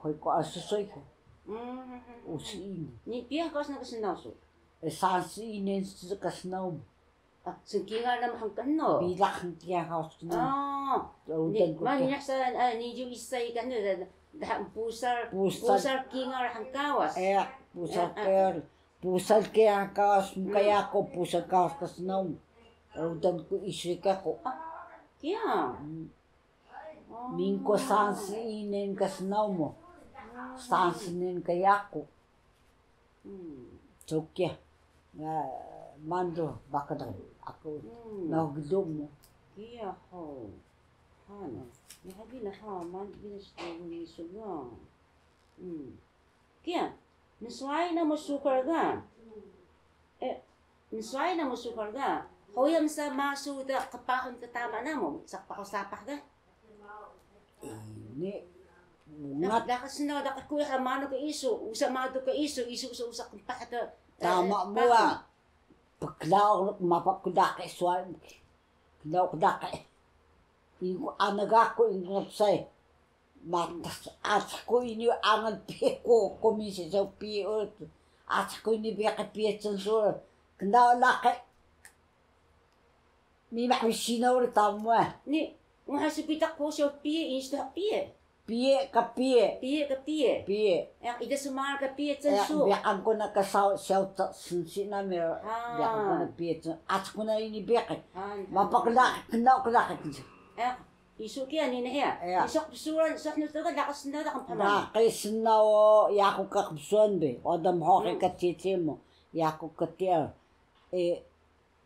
Hoi ko asusoi ko. Usiin. Ni pia kas na kasinaw so. Sansiinin sa kasnaw. Sengkinga na mahangkan no. Bilak ang kaya kaos ko na. Laudan ko Manyak sa ni ju isay kan dah pusar kinga hangkawas. Pusar kaya kaos mo kaya ko pusar kaos kasnaw. Laudan ko isika ko. Kya. Mingko sansiinin kasnaw mo. Sansinin kaya ko. So kya. Mando bakadang ako nagdom mo. Kya ho. Hana. Ni habi na ha man binas ni suga. Kya. Nisway na mo sukar ga. Nisway na mo sukar ga. Hoyam sa masu da kapahon katama na mo sa pakosapah ga. Ni Dakas na dakas kuya ka mano ka iso, usa mado ka iso sa usa kang pata. Tama mo ah. Paglaw mapakudake swal. Paglaw kudake. Iku anaga ko ingap say. Matas at ko ini angal peko komisi sa pio. At ko ini biya ka pietsan so. Kanda laki. Ni mahisinaw rin tamo eh. Ni, kung hasipitak ko siya pie, insta pie. Pie ka pie. Pie ka pie. Pie. Ida sumar ka pie tsansu. Biyakan ko na kasaw siyaw sinsi na mer. Biyakan ko na pie tsan. At ko na ini biyakan. Mapakalaki, kanda ko laki. Isu kia ni na hiya. Isok pisuran, isok nito ka, lakas na kang pamama. Nakis na o, yako kakapsuan be. O dam hoki ka titi mo. Yako katir.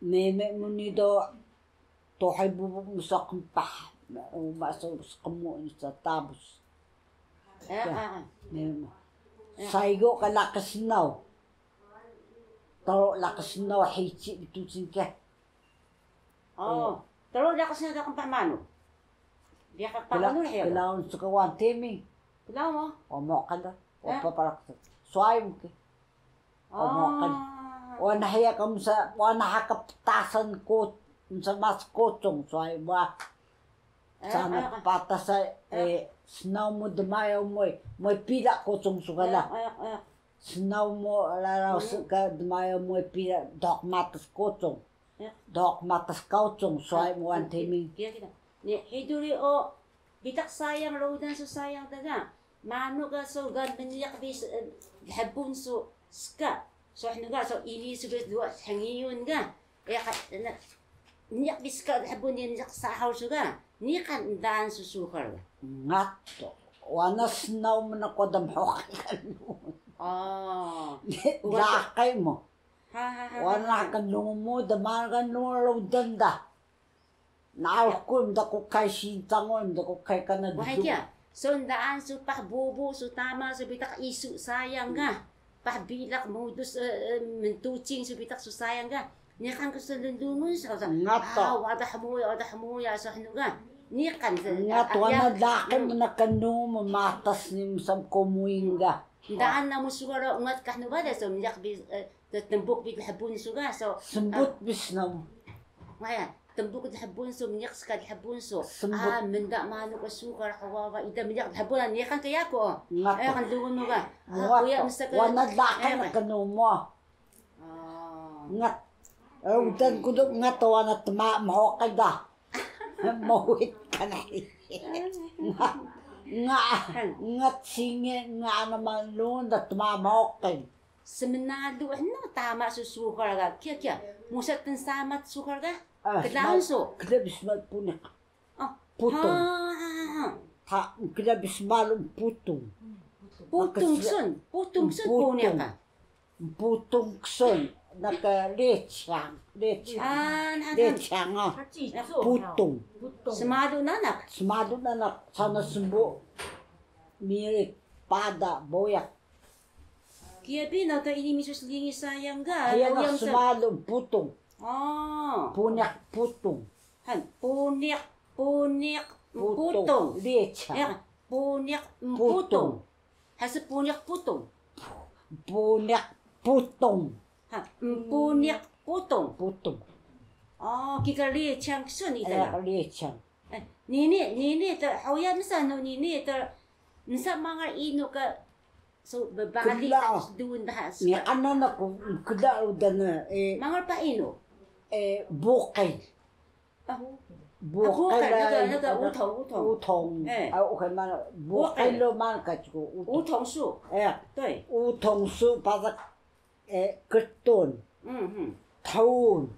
Meme mo nido, tohay bubuk mo sa kumpah. Umasok sa kamuin sa tabos. Saigo ka lakas naw. Taro lakas naw, haiti itusin ka. Taro lakas na kang pamano. Dia ka pamano na hiya. Kailangan sa kawan timing. Kailangan mo? O mo ka na. O paparak sa suay mo ka. O mo ka na. O nahiya ka mo sa, o nahakaptasan ko sa mas kotong suay mo. Sana pata sa sinaw mo dumayaw mo may pila kotong sukala. Sinaw mo laraw ka dumayaw mo pila dok matas kotong. Dok matas kotong suay mo ang timing. Ni hiduri o bitak sayang rodan so sayang daga. Mano ka so gan biniyak bis habun so ska. So hnuga so ini subes dua hangiyun ga. Niyak bis ka habun ni niyak sahaw suga. Ni kan dan susukar. Ngato. Wana sinaw mo na ko damhokan. Lakay mo. Wana ka mo damagan no danda. Naalkul da ko kay sintangon da ko kay kanad. Wahai kya. So daan so bubu so tama so bitak isu sayang ga. Pahbilak modus mentucing so bitak so sayang ga. Niya kan gusto lundungon sa ngato. Wada hamuya sa hnuga. Niya kan ngato na laki mo na kanu mamatas ni sa kumuinga. Daan na mo sugaro ungat ka hnuga da so niyak bis tembok bit habun suga so. Sembut bis na mo. Waya. Tembok habun so minyak sekali habun so. Menda mano ka sukar kawawa ida minyak habun niya kan kaya ko. Ay kan dungon mo ga. Kuya mista ka. Wana laki na kanu mo. Ngat. Udan ko do ngato na tama mo kay da. Mawit ka na. Ngat singe nga naman loon da tama mo kay. Semenado na tama sa sukar ga. Kya. Musat tan samat sukar ga. Kedauso. Kedabis mal punak. Putong. Kedabis malum putong. Putong sun punya ka. Putong sun. Naka lechang. Lechang putong. Semado nanak. Semado nanak. Sana sembo. Mirik. Pada. Boyak. Kaya binata ini misus lingi sayang ga. Kaya na semado putong. Punyak putong. Punyak putong. Lechang. Punyak putong. Hasa punyak putong. Punyak putong. Punyak putong. Putong. Kika lechang sun ita. Lechang. Nini ta hawya misa no nini ta Nsa mga ino ka so babali Kila. doon bahas. Ni anan ako kada udan Mga pa ino. bukay. Aho. Bukay naga utong. utong. Okay man bukay lo man ka ko. Utong su. 对。 utong su para kerton. Taon.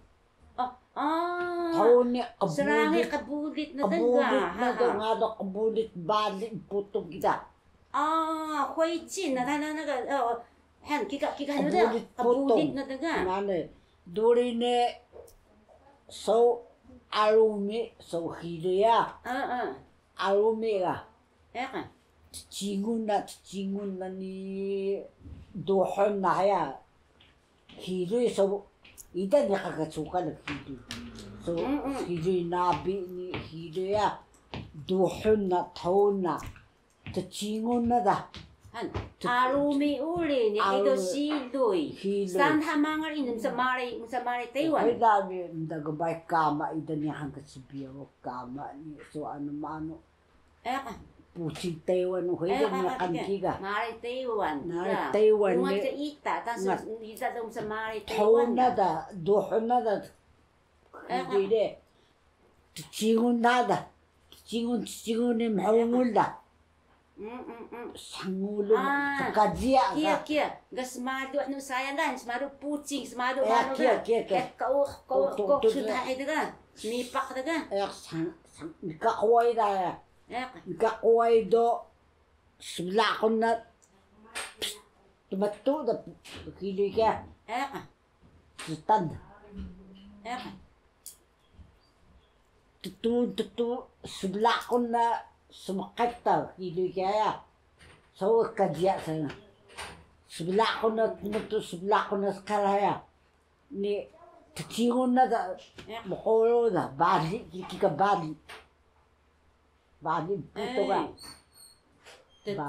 Taon ni Serangi kabulit na daga. Kabulit balik putong kita. 灰烬那他那个看kika ano da kabulit na daga. Nane duri ne so alumi so hiria. Alumi ga. Cingun na ni dohon na ya. Hiri so ida ni kakasuka na hiri. So hiri nabi ni hiri ya. Dohon na taon na. Cingun na da. Alumi uli ni ito siloy. Saan hamangar inom sa maray Taiwan. Ay dami nagabay kama ida ni hanggang sibiyaw kama ni so ano mano. Pusi Taiwan ko ida ni kantiga. Maray Taiwan. Maray Taiwan ni. Ungat ita tas ita dong sa maray Taiwan. Taon na da, dohon na da. Hindi de. Cingun na da. Cingun ni mahungul da. Sangulo sa kadya ka. Kia. Gasmado ano sayang gan, smado pucing, smado ano ga. Kau sudah itu ga. Mipak daga. Nikakuway da. Nikakuway do. Sula ko na. Tumato da. Kili ka. Sutad. Tutu. Sula ko na. Sumakat tau, hidup kaya. So kadya sana. Sebelah ko na sekarang ni cium na da mukolo da bali kika bali puto ka.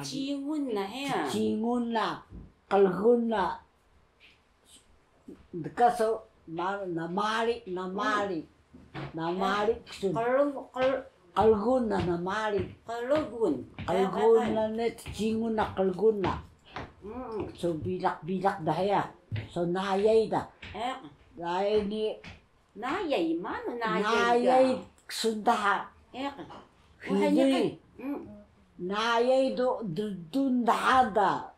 Cium na ya. Cium na kalgun na. Dekaso na mali. Kalgun na mali. Kalgun na net cingun na kalgun na. So bilak dahaya. So nayay da. Dahil ni nayay mano nayay sundaha. Hindi. Nayay do dun dahada.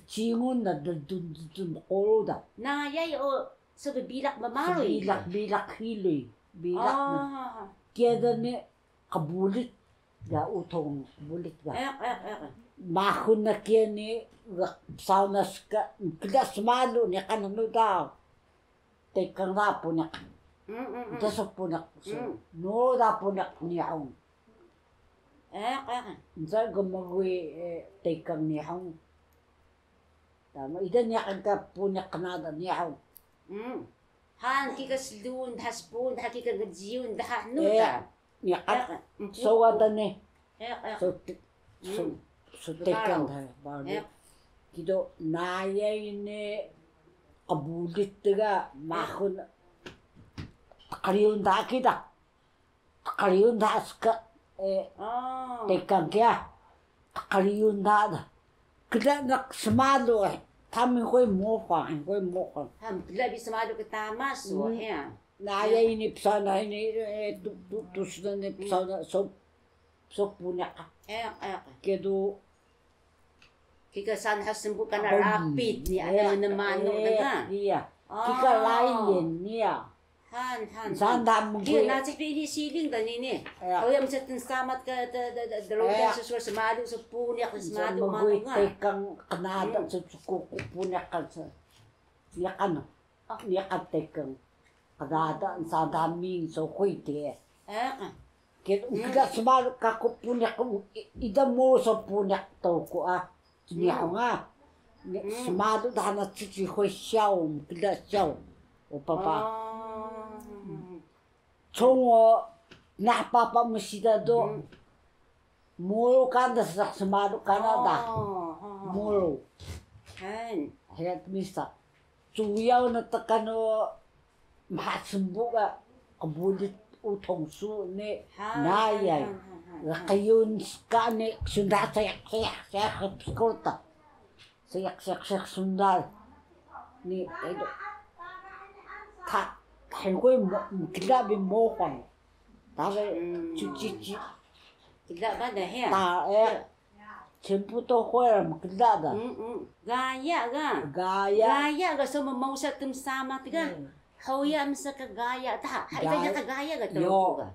Cingun na dun kolo da. Nayay o so bilak mamaroy. Bilak hiloy. Bilak na. Kaya ni kabulit ga utong bulit ga. Mahon na kaya ni saunas ka kilas malo ni kanano daw. Tekang na po na. Dasok po na. No da po na niyahong. Sa gumagwi tekang niyahong. Tama idan niya ka po na kanada niyahong. Han kikas doon haspon hakika gajiyon dah no da. Niyakat. So wada ni. So tekang da. Bali. Kido nayay ni kabulit nga mahon. Takariyon da kita. Takariyon da aska. Tekang kya. Takariyon da. Kita nak semado kami ko'y mokang. Labi semado ka tama so ya. Nayay ni psana ni tus na ni psana so punya ka. Kedo kika san hasembu kana rapid ni ada naman no daga. Iya. Kika lain din niya. Han. Sanda mo Kaya na sa pili siling dani ni. Kaya mo sa samat ka dalogan sa suwar semado sa punya ka semado mano nga. Tekang kanada sa sukuko punya ka sa. Niya ano. Niya ka tekang. Kanada sa daming so kuite. Kaya semado ka ko punya ko ida mo sa punya to ko niya nga. Semado dah na cici hui xiao, kila xiao. O papa. Chong na papa musida do. Molo kanda sa semado Canada. Molo. Hayat misa. Tuyaw na takano mahasumbu ka kabulit utong su ni nayay. Kayun kani sunda sayak pikolta. Sayak sundal. Ni edo. Ta hengkoy kila bi mo kon. Tale cuci. Kila ba dah ya? Ta全部都会了，kila dah. Gaya ga. Gaya ga so mau sa tum sama tiga. Hoya masa ka gaya ta. Hai ka gaya ga to ga.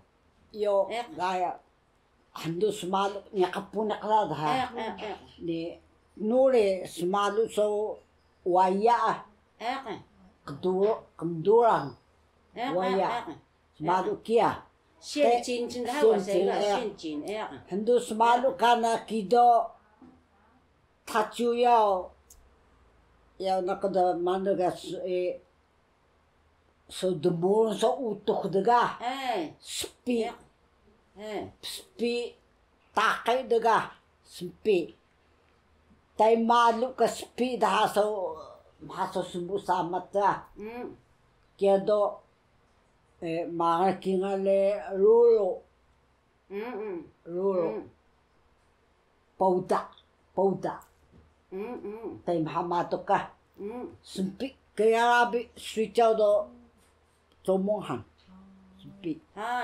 Yo gaya. Hando semalu nyakapunak lah dah. Ni nure semalu so waya. Kedurang. Waya. Semalu kia. 现金真的还有谁个现金Hando semalu kana kido. 他就要那个的嘛那个so demur so utuh dega. Sepi. Sepi takai dega. Sepi. Tai malu ke sepi dah so sumbu samat dah. Kedo mga kingale rulo. Rulo. Pauda. Tai mahamato ka. Sempi kaya abi switchaw do tomongan. Sempi.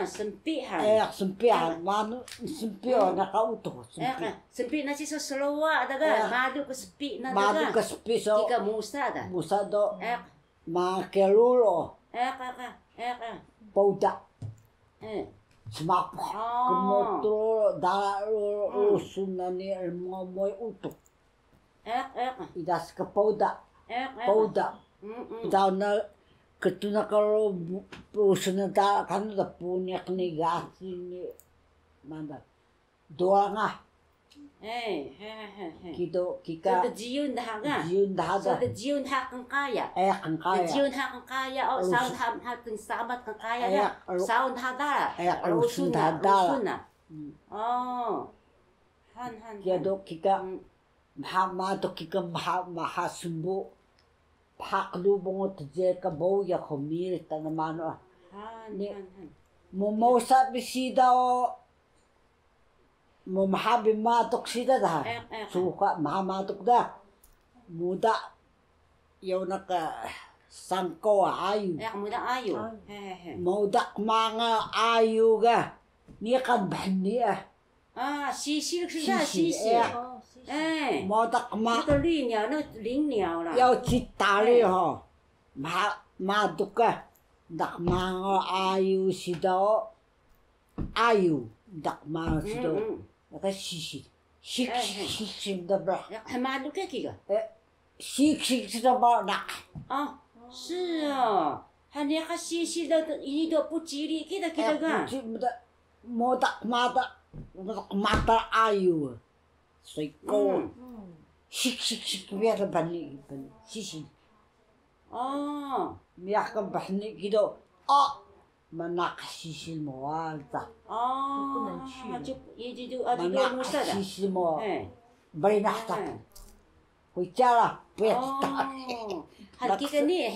Sempi han. Sempi han. Manu sempi nakauto. Sempi. Sempi na si so slowa daga. Madu ko sempi na daga. Madu ka sempi so. Tika musa da. Musa do. Mga kerulo. Pauda. Semapo. Kumotro dalo sunani moy uto. Idas ka pauda. Pauda. Daw na ketuna kalau perusahaan da kan da punya negasi ni mana. Doanga. Kido kika. So the jiun dah ga. So the jiun hakang kaya. Kang kaya. The jiun hakang kaya o sound hating sabat kang kaya ya. Sound hadara. Rusun hadara. Oh. Han. Kido kika. Mahamato kika mahasumbu. Paklubong at jeka bow ya kumiri tanamano. Han. Mumosa bisida o. Mumahabi matok sida dah. Suka mahamatok dah. Muda. Yaw naka sangko ayu. Muda ayu. Muda mga ayu ga. Niya kan bahni Sisir sudah sisir. Muda ma. Itu linyao no linyao lah. Yaw citali ho. Matok ka. Dak mga ayu sida o. Ayu. Dak mga sida o. Naka sisir. Sik da bra. Hamadu ke kiga? Sik da bra nak. 是哦，还你还细细的，一都不吉利，给他个。Mata ayu. Siko. Sik biar bani. Sisi. Biar bani gitu. Manak sisi mo alta. Manak sisi mo. Berinak tak. Kuicara. Kita ni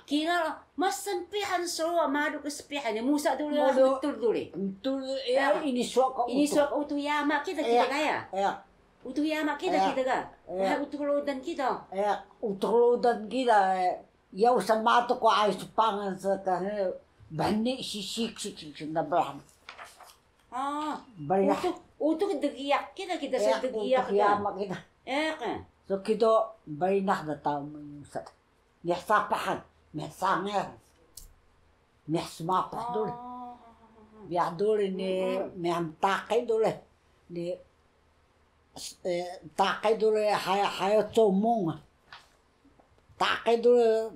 kira mas sempihan so madu ke sempihan musa dulu betul ini suak utuyama kita kaya utuyama kita ga utulodan kita utulodan kita yaw sama to ko ay supangan sa bani sisik na brand utuk degiyak kita sa degiyak kita so kito barinak na tao mo yung sa sapahan sangar sumapah dulu biar dulu ni takay dulu ni takay dulu hayo comong takay dulu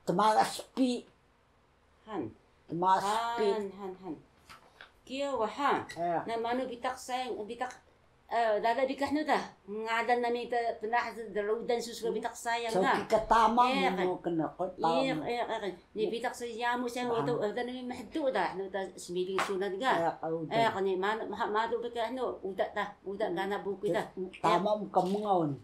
temaga spi han kia wahan na mano bitak sayang bitak dada bikah no dah ngadan nami ta penah daludan susu bitak sayang so ga kikatama mo kena ko ni bitak sayamu sayang oto dan nami mahdu dah no ta smiling sunad ga kani madu bikah no udat gana buku dah tama mo kamungaon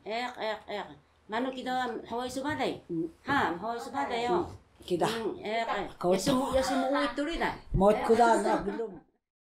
mano kita hawai subaday hawai subaday yo kita ya sumu itu rin mo kuda na bilum